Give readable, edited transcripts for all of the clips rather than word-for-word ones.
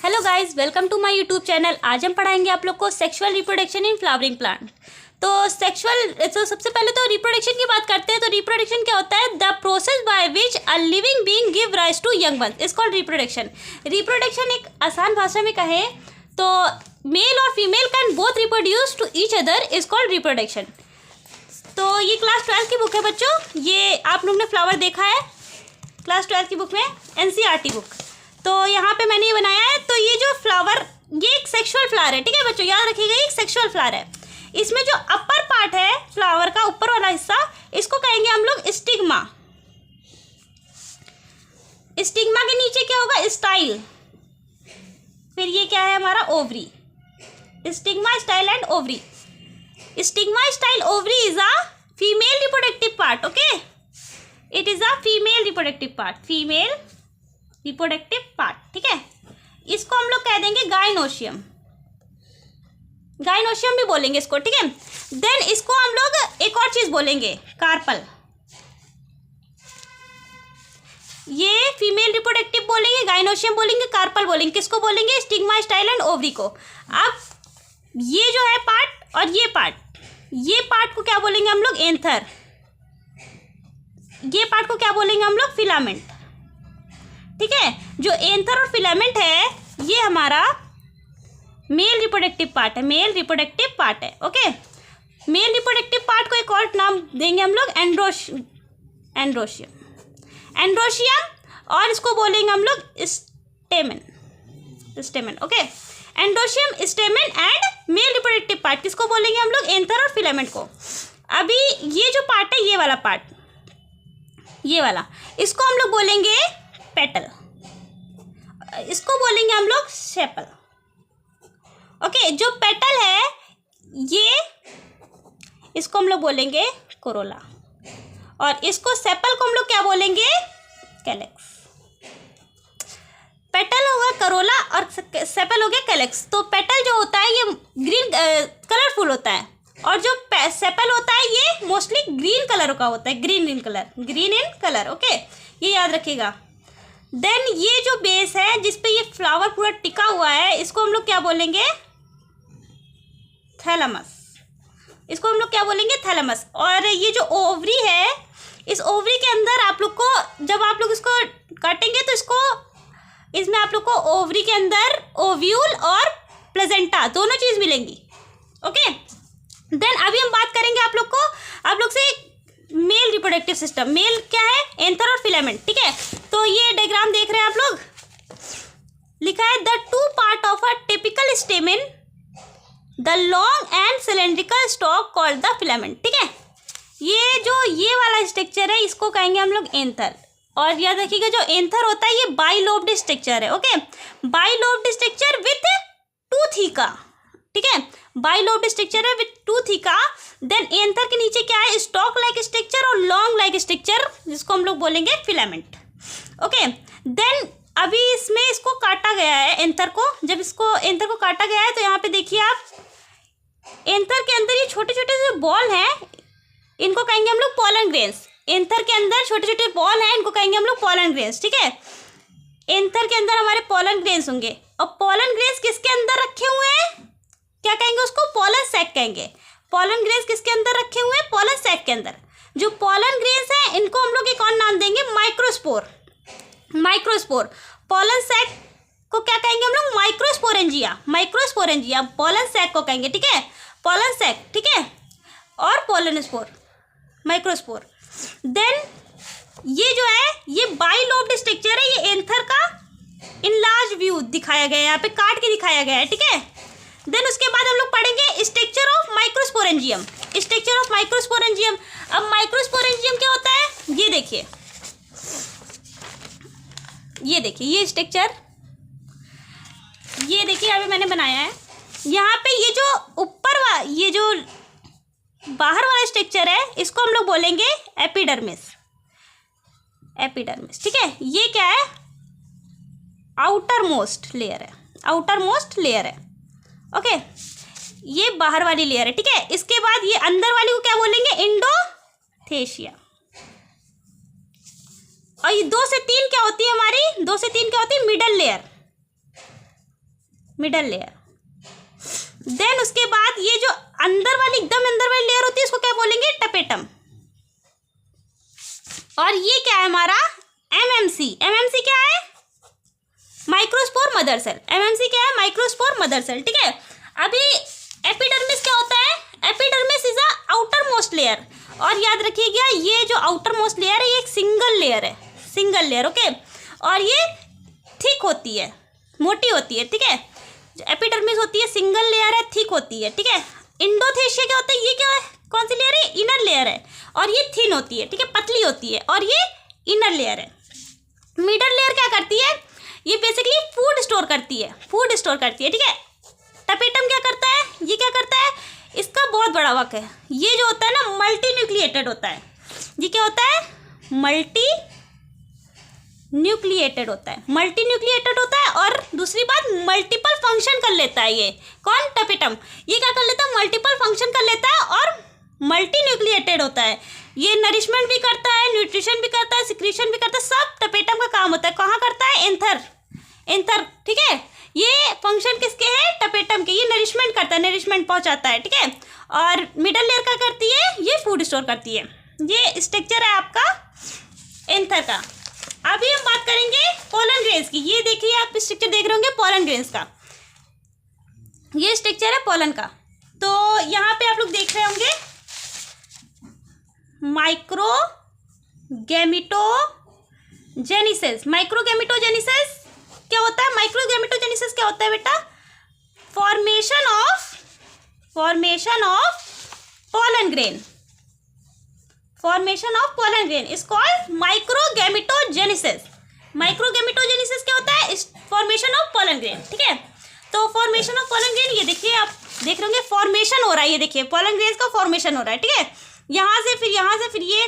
Hello guys, welcome to my YouTube channel. आज हम पढ़ाएंगे आप लोग को sexual reproduction in flowering plant. तो सबसे पहले तो रिप्रोडक्शन की बात करते हैं। तो रिप्रोडक्शन क्या होता है? The process by which a living being give rise to young ones is called reproduction. Reproduction एक आसान भाषा में कहें तो मेल और female can both reproduce to each other is called reproduction. तो ये क्लास 12 की बुक है बच्चों। ये आप लोग ने फ्लावर देखा है क्लास 12 की बुक में, एनसीईआरटी बुक। तो यहाँ पे मैंने ये बनाया है। तो ये जो फ्लावर, ये एक सेक्सुअल फ्लावर है, ठीक है बच्चों, याद रखिएगा, ये एक सेक्सुअल फ्लावर है। इसमें जो अपर पार्ट है फ्लावर का, ऊपर वाला हिस्सा, इसको कहेंगे हम लोग स्टिग्मा। स्टिग्मा के नीचे क्या होगा? स्टाइल। फिर ये क्या है हमारा? Ovary. Stigma, style and ovary. Stigma, style, ovary is a female reproductive part. Okay, it is a female reproductive part, female reproductive part, ठीक है। इसको हम लोग कह देंगे गाइनोशियम। गाइनोशियम भी बोलेंगे इसको, ठीक है। देन इसको हम लोग एक और चीज बोलेंगे, कार्पल। ये फीमेल रिप्रोडक्टिव बोलेंगे, गाइनोशियम बोलेंगे, कार्पल बोलेंगे। किसको बोलेंगे? स्टिग्मा, स्टाइल एंड ओवरी को। अब ये जो है पार्ट और ये पार्ट को क्या बोलेंगे हम लोग? एंथर। ये पार्ट को क्या बोलेंगे हम लोग? फिलामेंट, ठीक है। जो एंथर और फिलामेंट है ये हमारा मेल रिप्रोडक्टिव पार्ट है, मेल रिप्रोडक्टिव पार्ट है। ओके, मेल रिप्रोडक्टिव पार्ट को एक और नाम देंगे हम लोग, एंड्रोशियम, और इसको बोलेंगे हम लोग स्टेमन। Okay, androecium, स्टेमन and male reproductive part किसको बोलेंगे हम लोग? एंथर और फिलामेंट को। अभी ये जो पार्ट है, ये वाला पार्ट, ये वाला, इसको हम लोग बोलेंगे पेटल, इसको बोलेंगे हम लोग सेपल। ओके, जो पेटल है ये, इसको हम लोग बोलेंगे कोरोला, और इसको सेपल को हम लोग क्या बोलेंगे? कैलेक्स। पेटल होगा करोला और सेपल हो गया कैलेक्स। तो पेटल जो होता है ये ग्रीन कलरफुल होता है, और जो सेपल होता है ये मोस्टली ग्रीन कलर का होता है, ग्रीन इन कलर। ओके, ये याद रखिएगा। देन ये जो बेस है जिसपे ये फ्लावर पूरा टिका हुआ है, इसको हम लोग क्या बोलेंगे? थैलेमस। इसको हम लोग क्या बोलेंगे? थैलेमस। और ये जो ओवरी है, इस ओवरी के अंदर आप लोग को, जब आप लोग इसको काटेंगे तो इसमें आप लोग को ओवरी के अंदर ओव्यूल और प्लेजेंटा दोनों चीज मिलेंगी। ओके, देन अभी हम बात करेंगे आप लोग से मेल रिप्रोडक्टिव सिस्टम। मेल क्या है? एंथर और फिलामेंट, ठीक है। तो ये डायग्राम देख रहे हैं आप लोग, लिखा है the two part of a typical stamen, the long and cylindrical stock called the filament, ठीक है। ये वाला स्ट्रक्चर है, इसको कहेंगे हम लोग एंथर। और याद रखिएगा, जो एंथर होता है ये बाइलोब्ड स्ट्रक्चर है। ओके, बाइलोब्ड स्ट्रक्चर विथ टूथिका, ठीक है, बाइलोब्ड स्ट्रक्चर है विथ टूथिका। देन एंथर के नीचे क्या है? स्टॉक लाइक स्ट्रक्चर और लॉन्ग लाइक स्ट्रक्चर, जिसको हम लोग बोलेंगे फिलामेंट। ओके, देन अभी इसको काटा गया है एंथर को। जब इसको एंथर को काटा गया है तो यहाँ पे देखिए आप, एंथर के अंदर ये छोटे छोटे जो बॉल हैं, इनको कहेंगे हम लोग पोलन ग्रेन्स। एंथर के अंदर छोटे छोटे बॉल हैं, इनको कहेंगे हम लोग पोलन ग्रेन्स, ठीक है। एंथर के अंदर हमारे पोलन ग्रेन्स होंगे, और पोलन ग्रेन्स किसके अंदर रखे हुए हैं? क्या कहेंगे उसको? पोलन सैक कहेंगे। पोलन ग्रेन्स किसके अंदर रखे हुए हैं? पोलन सैक के अंदर। जो पोलन ग्रेन्स हैं इनको हम लोग एक और नाम देंगे, माइक्रोस्पोर। पोलन सैक को क्या कहेंगे हम लोग? माइक्रोस्पोरेंजिया पोलन सैक को कहेंगे, ठीक है, पोलन सैक, ठीक है, और पोलन स्पोर, माइक्रोस्पोर। देन ये जो है ये बाइलोब्ड स्ट्रक्चर है, ये एंथर का इनलार्ज व्यू दिखाया गया है, यहाँ पे काट के दिखाया गया है, ठीक है। देन उसके बाद हम लोग पढ़ेंगे स्ट्रक्चर ऑफ माइक्रोस्पोरेंजियम। अब माइक्रोस्पोरेंजियम क्या होता है? ये देखिए ये स्ट्रक्चर, ये देखिए अभी मैंने बनाया है। यहाँ पे ये जो ये जो बाहर वाला स्ट्रक्चर है, इसको हम लोग बोलेंगे एपिडर्मिस, ठीक है। ये क्या है? आउटर मोस्ट लेयर है। ओके, ये बाहर वाली लेयर है, ठीक है। इसके बाद ये अंदर वाली को क्या बोलेंगे? इंडोथेशिया। और ये 2 से 3 क्या होती है हमारी? 2 से 3 क्या होती है? Middle layer. Middle layer. Then उसके बाद ये जो अंदर वाली एकदम अंदर वाली लेयर होती है इसको क्या बोलेंगे, टपेटम। और ये क्या है हमारा, एमएमसी। एमएमसी क्या है, माइक्रोस्पोर मदर सेल। एमएमसी क्या है, माइक्रोस्पोर मदर सेल, ठीक है। अभी एपिडर्मिस क्या होता है, epidermis is a outer most layer. और याद रखिएगा ये जो आउटर मोस्ट लेयर है ये एक सिंगल लेयर है, सिंगल लेयर, ओके। और ये थिक होती है, मोटी होती है, ठीक है। जो एपिडर्मिस होती है सिंगल लेयर है, थिक होती है, ठीक है। इंडोथेशिया क्या होता है, ये क्या है, कौन सी लेयर है, इनर लेयर है। और ये थिन होती है, ठीक है, पतली होती है, और ये इनर लेयर है। मिडल लेयर क्या करती है, ये बेसिकली फूड स्टोर करती है, फूड स्टोर करती है, ठीक है। टपेटम क्या करता है, ये क्या करता है, इसका बहुत बड़ा वर्क है। ये जो होता है ना मल्टी न्यूक्लिएटेड होता है, ये क्या होता है, मल्टी न्यूक्लिएटेड होता है, मल्टी न्यूक्लिएटेड होता है। और दूसरी बात मल्टीपल फंक्शन कर लेता है। ये कौन, टपेटम, ये क्या कर लेता है, मल्टीपल फंक्शन कर लेता है और मल्टी न्यूक्लिएटेड होता है। ये नरिशमेंट भी करता है, न्यूट्रिशन भी करता है, सिक्रीशन भी करता है, सब टपेटम का काम होता है। कहाँ करता है, एंथर, एंथर, ठीक है। ये फंक्शन किसके हैं, टपेटम के। ये नरिशमेंट करता है, नरिशमेंट पहुंचाता है, ठीक है। और मिडल लेयर क्या करती है, ये फूड स्टोर करती है। ये स्ट्रक्चर है आपका एंथर का। अभी हम बात करेंगे पोलन ग्रेन्स की। ये देखिए आप स्ट्रक्चर देख रहे होंगे पोलन ग्रेन्स का, ये स्ट्रक्चर है पोलन का। तो यहाँ पे आप लोग देख रहे होंगे माइक्रोगैमेटोजेनेसिस। माइक्रोगैमेटोजेनेसिस क्या होता है, माइक्रोगैमेटोजेनेसिस क्या होता है बेटा, formation of pollen grain, formation of pollen grain is called microgametogenesis. Microgametogenesis क्या होता है, फॉर्मेशन ऑफ पोलन ग्रेन, ठीक है। तो फॉर्मेशन ऑफ पोलन ग्रेन, ये देखिए आप देख रहे होंगे फॉर्मेशन हो रहा है, ये देखिए पोलन ग्रेन्स का फॉर्मेशन हो रहा है, ठीक है। यहाँ से फिर यहाँ से फिर ये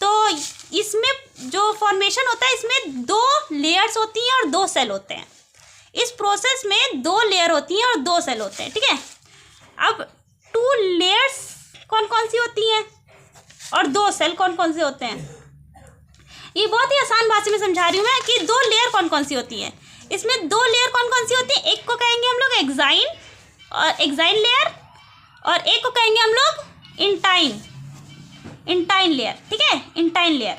तो इसमें जो फॉर्मेशन होता है इसमें 2 लेयर्स होती हैं और 2 सेल होते हैं। इस प्रोसेस में 2 लेयर होती हैं और 2 सेल होते हैं, ठीक है। अब 2 लेयर्स कौन कौन सी होती हैं और 2 सेल कौन कौन से होते हैं, ये बहुत ही आसान भाषा में समझा रही हूँ मैं कि 2 लेयर कौन कौन सी होती हैं। इसमें 2 लेयर कौन कौन सी होती है, एक को कहेंगे हम लोग एक्साइन और एक्साइन लेयर, और एक को कहेंगे हम लोग इंटाइन लेयर, ठीक है, इंटाइन लेयर,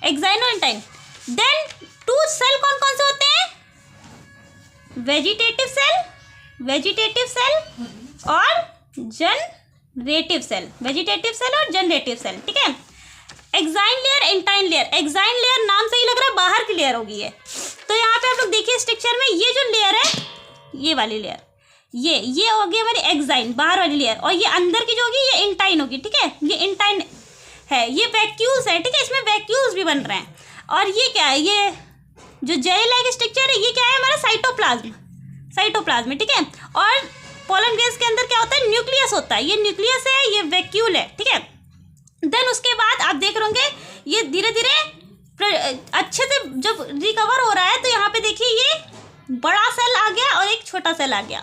एक्साइन और इंटाइन। देन 2 सेल कौन कौन से होते हैं, वेजिटेटिव सेल और जनरेटिव सेल, वेजिटेटिव सेल और जनरेटिव सेल, ठीक है। Exine layer, intine layer. Exine layer नाम से ही लग रहा है बाहर की लेयर होगी ये। तो यहाँ पे आप लोग देखिए स्ट्रक्चर में ये जो लेयर है, ये वाली लेयर, ये होगी हमारी एक्साइन, बाहर वाली लेयर, और ये अंदर की जो होगी ये इंटाइन होगी, ठीक है। ये इंटाइन है, ये वैक्यूल्स है, ठीक है, इसमें वैक्यूल्स भी बन रहे हैं। और ये क्या है, ये जो जेल लाइक स्ट्रक्चर है ये क्या है हमारा साइटोप्लाज्म, ठीक है। और पोलन ग्रेन्स के अंदर क्या होता है, न्यूक्लियस होता है, ये न्यूक्लियस है, ये वैक्यूल है, ठीक है। देन उसके बाद आप देख रहे होंगे ये धीरे धीरे अच्छे से जब रिकवर हो रहा है तो यहाँ पे देखिए ये बड़ा सेल आ गया और एक छोटा सेल आ गया।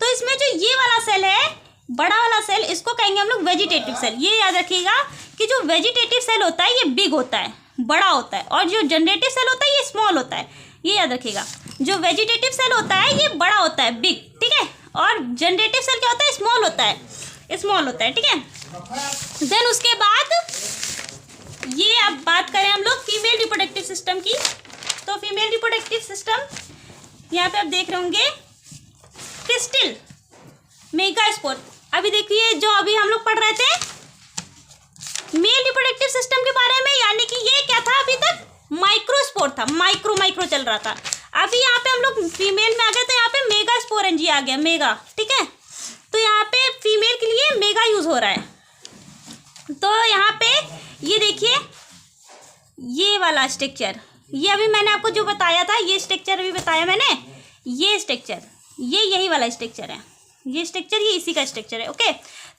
तो इसमें जो ये वाला सेल है, बड़ा वाला सेल, इसको कहेंगे हम लोग वेजिटेटिव सेल। ये याद रखिएगा कि जो वेजिटेटिव सेल होता है ये बिग होता है, बड़ा होता है, और जो जनरेटिव सेल होता है ये स्मॉल होता है। ये याद रखिएगा, जो वेजिटेटिव सेल होता है ये बड़ा होता है, बिग, ठीक है, और जनरेटिव सेल क्या होता है, स्मॉल होता है, ठीक है। देन उसके बाद ये अब बात करें हम लोग फीमेल रिप्रोडक्टिव सिस्टम की। तो फीमेल रिप्रोडक्टिव सिस्टम यहाँ पे आप देख रहे होंगे क्रिस्टल, मेगास्पोर। अभी देखिए जो अभी हम लोग पढ़ रहे थे मेल रिप्रोडक्टिव सिस्टम के बारे में, यानी कि ये क्या था, अभी तक माइक्रोस्पोर था, माइक्रो चल रहा था। अभी यहाँ पे हम लोग फीमेल में आ गए तो यहाँ पे मेगास्पोर एनजी आ गया, मेगा, ठीक है। तो यहाँ पे फीमेल के लिए मेगा यूज हो रहा है। तो यहाँ पे ये देखिए ये वाला स्ट्रक्चर, ये अभी मैंने आपको जो बताया था, ये स्ट्रक्चर अभी बताया मैंने, ये स्ट्रक्चर, ये यही वाला स्ट्रक्चर है, ये स्ट्रक्चर, ये इसी का स्ट्रक्चर है, ओके।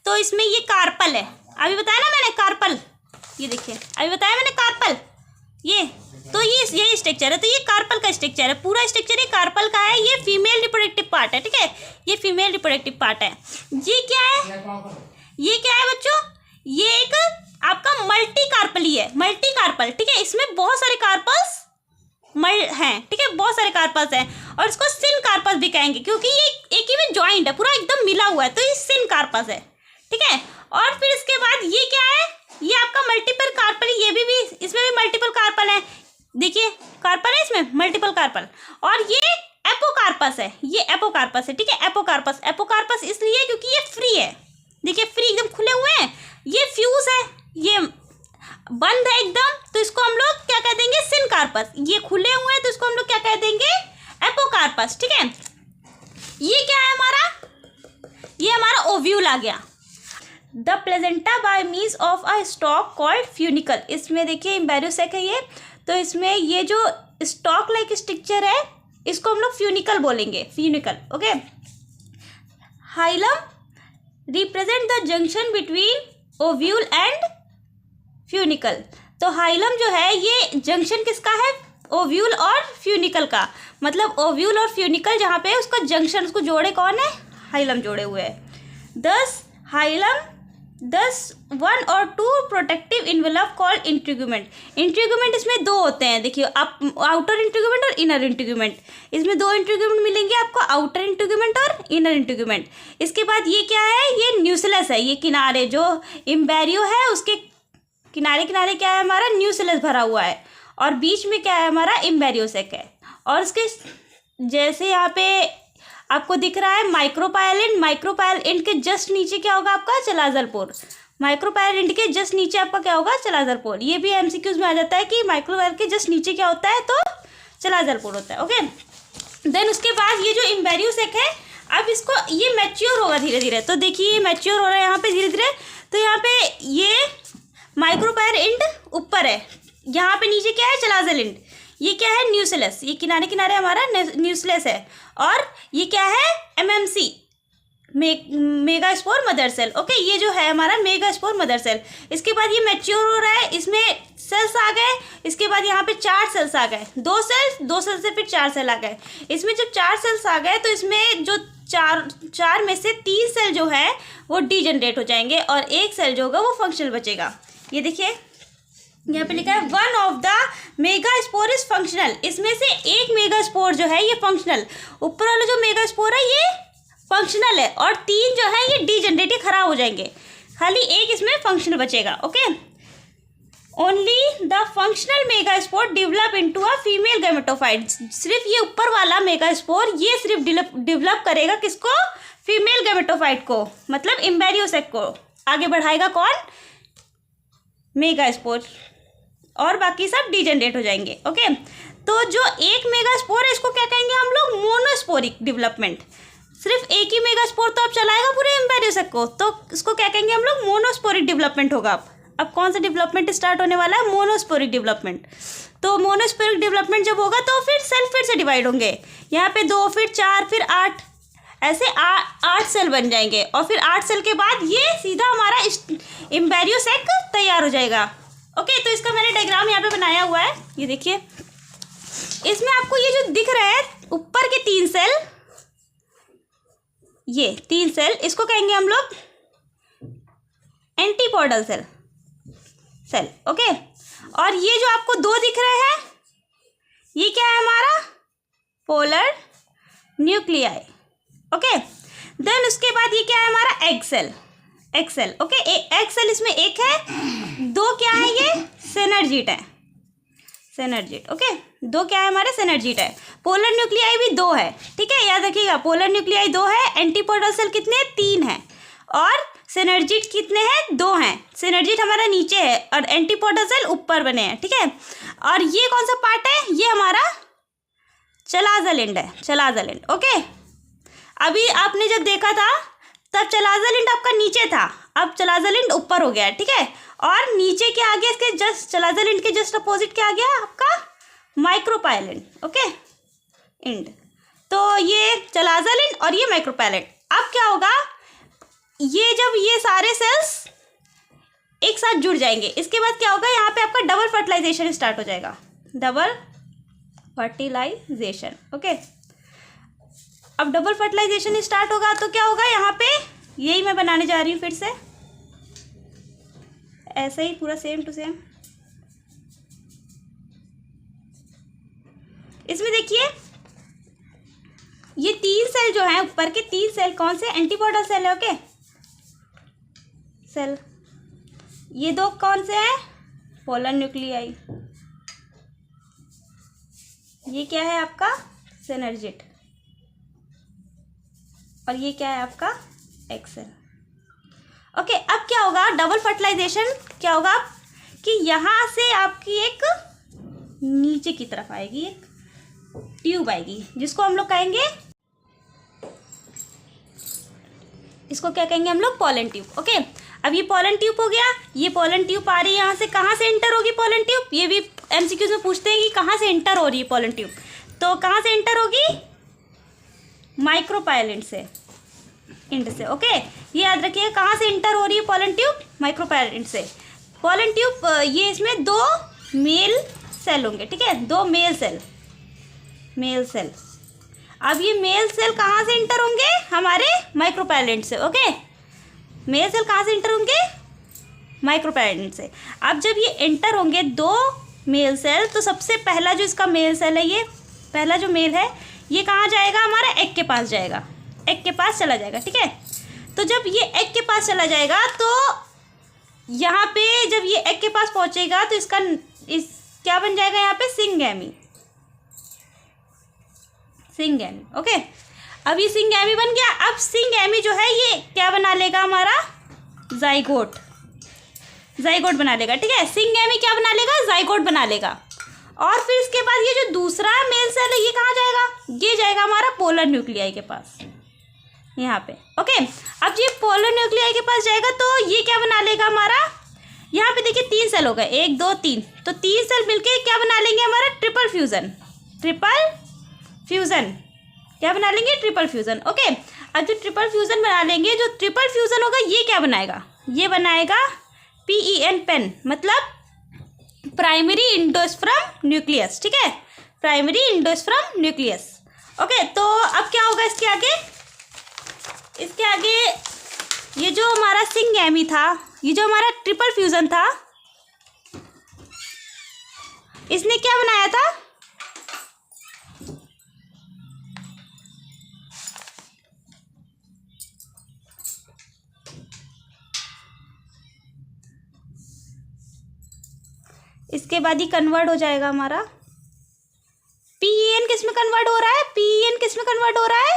तो इसमें ये कार्पल है, अभी बताया ना मैंने कार्पल, ये देखिए अभी बताया मैंने कार्पल, ये तो यही स्ट्रक्चर है। तो ये कार्पल का स्ट्रक्चर है, पूरा स्ट्रक्चर ये कार्पल का है। ये फीमेल रिप्रोडक्टिव पार्ट है, ठीक है, ये फीमेल रिप्रोडक्टिव पार्ट है। ये क्या है, ये क्या है बच्चों, ये एक आपका मल्टी कार्पली है, मल्टी कार्पल, ठीक है। इसमें बहुत सारे कार्पल्स हैं, ठीक है, बहुत सारे कार्पस हैं। और इसको सिन कार्पस भी कहेंगे क्योंकि ये एक ही में जॉइंट है, पूरा एकदम मिला हुआ है, तो ये सिन कार्पस है, ठीक है। और फिर इसके बाद ये क्या है, ये आपका मल्टीपल कार्पल, ये भी इसमें भी मल्टीपल कार्पल है, देखिए कार्पल है इसमें मल्टीपल कार्पल। और ये एपोकार्पस है, ये एपोकार्पस है, ठीक है। एपोकार्पस, एपोकार्पस इसलिए क्योंकि ये फ्री है, देखिए फ्री एकदम खुले हुए हैं। ये फ्यूज है, ये बंद है एकदम, तो इसको हम लोग क्या कह देंगे, सिन कार्पस। ये खुले हुए हैं तो इसको हम लोग क्या कह देंगे, एपोकार्पस, ठीक है। ये क्या है हमारा, ये हमारा ओव्यूल आ गया। The placenta bye means of a stock called funicle, इसमें देखिए एम्ब्रियोसेक है ये, तो इसमें ये जो स्टॉक लाइक स्ट्रक्चर है इसको हम लोग फ्यूनिकल बोलेंगे, funicle, okay. Hilum represent the junction between ovule and funicle, तो हाइलम जो है ये जंक्शन किसका है, ओव्यूल और फ्यूनिकल का, मतलब ओव्यूल और फ्यूनिकल जहाँ पे उसका जंक्शन, उसको जोड़े कौन है, हाइलम जोड़े हुए हैं। दस हाइलम, दस वन और टू प्रोटेक्टिव इन्वेलप कॉल्ड इंट्रीग्यूमेंट। इंट्रीग्यूमेंट इसमें दो होते हैं, देखिए आप, आउटर इंट्रीग्यूमेंट और इनर इंट्रीग्यूमेंट, इसमें दो इंट्रीग्यूमेंट मिलेंगे आपको, आउटर इंट्रीग्यूमेंट और इनर इंट्रीग्यूमेंट। इसके बाद ये क्या है, ये न्यूक्लियस है, ये किनारे जो एम्ब्रियो है उसके किनारे किनारे क्या है हमारा, न्यूक्लियस भरा हुआ है, और बीच में क्या है हमारा, एम्ब्रियोसेक है। और इसके जैसे यहाँ पे आपको दिख रहा है माइक्रोपाइल, माइक्रोपाइल के जस्ट नीचे क्या होगा आपका, चलाज़ल पोर। माइक्रोपाइल के जस्ट नीचे आपका क्या होगा, चलाज़ल पोर। ये भी एमसीक्यूज में आ जाता है कि माइक्रोपाइल के जस्ट नीचे क्या होता है, तो चलाज़ल पोर होता है, ओके। देन उसके बाद ये जो एम्ब्रियोसेक है, अब इसको ये मैच्योर होगा धीरे धीरे, तो देखिए ये मैच्योर हो रहा है यहाँ पे धीरे धीरे, तो यहाँ पे ये माइक्रोपाइल एंड ऊपर है, यहाँ पे नीचे क्या है, चलाज़ल एंड, ये क्या है, न्यूक्लियस, ये किनारे किनारे हमारा न्यूक्लियस है। और ये क्या है, MMC, megaspore mother cell, okay. ये जो है हमारा मेगास्पोर मदर सेल। इसके बाद ये मैच्योर हो रहा है, इसमें सेल्स आ गए, इसके बाद यहाँ पे 4 सेल्स आ गए, 2 सेल से फिर 4 सेल आ गए। इसमें जब 4 सेल्स आ गए तो इसमें जो चार में से 3 सेल जो है वो डीजनरेट हो जाएंगे और 1 सेल जो होगा वो फंक्शनल बचेगा। ये देखिए यहाँ पे लिखा है one of the megaspore is functional, इसमें से एक मेगास्पोर जो है ये फंक्शनल, ऊपर वाला जो मेगास्पोर है ये फंक्शनल है, और 3 जो है ये डीजनरेट, खराब हो जाएंगे, खाली एक इसमें फंक्शनल बचेगा, okay. Only the functional megaspore develop into a female gametophyte, सिर्फ ये ऊपर वाला मेगास्पोर ये सिर्फ डेवलप करेगा किसको, फीमेल गैमेटोफाइट को, मतलब एम्ब्रियोसेक को आगे बढ़ाएगा कौन, मेगास्पोर, और बाकी सब डीजनरेट हो जाएंगे, ओके। तो जो एक मेगास्पोर है इसको क्या कहेंगे हम लोग, मोनोस्पोरिक डेवलपमेंट, सिर्फ एक ही मेगास्पोर तो अब चलाएगा पूरे एम्ब्रियोसेक को, तो इसको क्या कहेंगे हम लोग, मोनोस्पोरिक डेवलपमेंट होगा। अब कौन सा डेवलपमेंट स्टार्ट होने वाला है, मोनोस्पोरिक डेवलपमेंट। तो मोनोस्पोरिक डेवलपमेंट जब होगा तो फिर सेल फिर से डिवाइड होंगे, यहाँ पे 2 फिर 4 फिर 8, ऐसे 8 सेल बन जाएंगे, और फिर 8 सेल के बाद ये सीधा हमारा एम्ब्रियोसेक तैयार हो जाएगा, ओके। तो इसका मैंने डायग्राम यहाँ पे बनाया हुआ है, ये देखिए, इसमें आपको ये जो दिख रहा है ऊपर के 3 सेल, ये 3 सेल, इसको कहेंगे हम लोग एंटीपोडल सेल, ओके। और ये जो आपको 2 दिख रहे हैं ये क्या है हमारा, पोलर न्यूक्लियाई, ओके। देन उसके बाद ये क्या है हमारा, egg cell, okay. Egg cell इसमें एक है, 2 क्या है ये, सिनर्जिड है, ओके। 2 क्या है हमारे, सिनर्जिड है। पोलर न्यूक्लियाई भी 2 है, ठीक है, याद रखिएगा, पोलर न्यूक्लियाई 2 है, एंटीपोडल सेल कितने, 3 है, और सिनर्जिड कितने हैं, 2 हैं। सिनर्जिड हमारा नीचे है और एंटीपोडल सेल ऊपर बने हैं, ठीक है। और ये कौन सा पार्ट है, ये हमारा चलाज़ल एंड है, चलाज़ल एंड, ओके। अभी आपने जब देखा था तब चलाज़ल एंड आपका नीचे था, अब चलाज़ल एंड ऊपर हो गया, ठीक है। और नीचे क्या आ गया, इसके जस्ट चलाज़ल एंड के जस्ट अपोजिट क्या आ गया आपका, माइक्रोपाइल एंड, ओके, एंड। तो ये चलाज़ल एंड और ये माइक्रोपाइल एंड। अब क्या होगा, ये जब ये सारे सेल्स एक साथ जुड़ जाएंगे, इसके बाद क्या होगा, यहाँ पे आपका डबल फर्टिलाइजेशन स्टार्ट हो जाएगा, डबल फर्टिलाइजेशन, ओके। अब डबल फर्टिलाइजेशन स्टार्ट होगा तो क्या होगा, यहाँ पे यही मैं बनाने जा रही हूँ फिर से, ऐसे ही पूरा सेम टू सेम। इसमें देखिए ये 3 सेल जो है ऊपर के 3 सेल कौन से एंटीपोडल सेल है, ओके सेल। ये 2 कौन से हैं, पोलर न्यूक्लियाई। ये क्या है आपका सिनर्जिड, और ये क्या है आपका एक्सेल। ओके, अब क्या होगा डबल फर्टिलाइजेशन, क्या होगा कि यहाँ से आपकी एक नीचे की तरफ आएगी एक ट्यूब आएगी, जिसको हम लोग कहेंगे, इसको क्या कहेंगे हम लोग, पोलन ट्यूब। ओके, अब ये पोलन ट्यूब हो गया। ये पोलन ट्यूब आ रही है यहाँ से, कहाँ से एंटर होगी पोलन ट्यूब, ये भी एमसीक्यूज में पूछते हैं कि कहाँ से एंटर हो रही है पोलन ट्यूब। तो कहाँ से एंटर होगी, माइक्रोपाइलेंट से, इंड से। ओके, ये याद रखिए कहाँ से इंटर हो रही है पोलन ट्यूब, माइक्रोपाइलेंट से। पोलन ट्यूब ये इसमें 2 मेल सेल होंगे, ठीक है, 2 मेल सेल। अब ये मेल सेल कहाँ से इंटर होंगे, हमारे माइक्रोपाइलेंट से। ओके, मेल सेल कहाँ से इंटर होंगे, माइक्रोपाइलेंट से। अब जब ये इंटर होंगे 2 मेल सेल, तो सबसे पहला जो इसका मेल सेल है, ये पहला जो मेल है, ये कहाँ जाएगा, हमारा एग के पास जाएगा, एग के पास चला जाएगा, ठीक है। तो जब ये एग के पास चला जाएगा, तो यहाँ पे जब ये एग के पास पहुँचेगा तो इसका क्या बन जाएगा, यहाँ पे सिंगैमी। ओके, अब ये सिंगैमी बन गया। अब सिंगैमी जो है ये क्या बना लेगा, हमारा जाइगोट बना लेगा, ठीक है। सिंगैमी क्या बना लेगा, जाइगोट बना लेगा। और फिर इसके बाद ये जो दूसरा मेल सेल है, ये कहाँ जाएगा, ये जाएगा हमारा पोलर न्यूक्लियाई के पास, यहाँ पे। ओके, अब ये पोलर न्यूक्लियाई के पास जाएगा तो ये क्या बना लेगा हमारा, यहाँ पे देखिए 3 सेल हो गए, 1 2 3, तो 3 सेल मिलके क्या बना लेंगे, हमारा ट्रिपल फ्यूज़न क्या बना लेंगे, ट्रिपल फ्यूज़न। ओके, अब जो ट्रिपल फ्यूज़न बना लेंगे, जो ट्रिपल फ्यूज़न होगा ये क्या बनाएगा, ये बनाएगा PEN पेन, मतलब प्राइमरी एंडोस्पर्म न्यूक्लियस, ठीक है, प्राइमरी एंडोस्पर्म न्यूक्लियस। ओके, तो अब क्या होगा इसके आगे ये जो हमारा सिंगैमी था, ये जो हमारा ट्रिपल फ्यूज़न था, इसने क्या बनाया था, इसके बाद ही कन्वर्ट हो जाएगा हमारा PEN किस में कन्वर्ट हो रहा है, PEN किस में कन्वर्ट हो रहा है,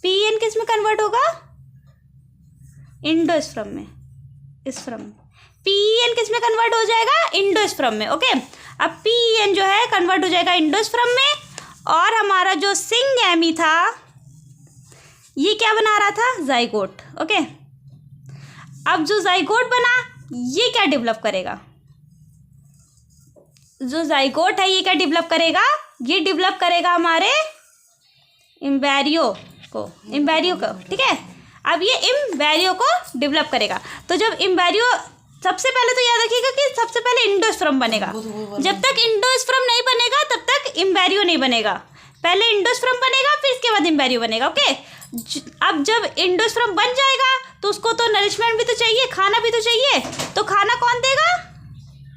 PEN किस में कन्वर्ट होगा, इंडोस्पर्म में, PEN किस में कन्वर्ट हो जाएगा, इंडोस्पर्म में। ओके, अब PEN जो है कन्वर्ट हो जाएगा इंडोस्पर्म में, और हमारा जो सिंगैमी था ये क्या बना रहा था, जाइगोट। ओके, अब जो जाइगोट बना ये क्या डेवलप करेगा, जो जाइगोट है ये क्या डेवलप करेगा, ये डेवलप करेगा हमारे एम्ब्रियो को, ठीक है। अब ये एम्ब्रियो को डेवलप करेगा। तो जब एम्ब्रियो, सबसे पहले तो याद रखिएगा कि सबसे पहले इंडोस्पर्म बनेगा। जब तक इंडोस्पर्म नहीं बनेगा तब तक एम्ब्रियो नहीं बनेगा, पहले इंडोस्पर्म बनेगा फिर इसके बाद एम्ब्रियो बनेगा। ओके, अब जब इंडोस्पर्म बन जाएगा तो उसको तो नरिशमेंट भी तो चाहिए, खाना भी तो चाहिए, तो खाना कौन देगा,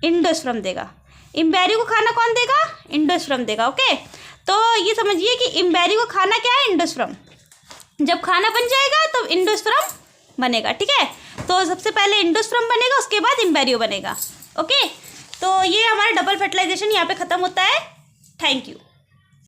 इंडोस्पर्म देगा। एम्ब्रियो को खाना कौन देगा, इंडोस्पर्म देगा। ओके, तो ये समझिए कि एम्ब्रियो को खाना क्या है, इंडोस्पर्म। जब खाना बन जाएगा तो इंडोस्पर्म बनेगा, ठीक है। तो सबसे पहले इंडोस्पर्म बनेगा, उसके बाद एम्ब्रियो बनेगा। ओके, तो ये हमारा डबल फर्टिलाइजेशन यहाँ पे ख़त्म होता है। Thank you.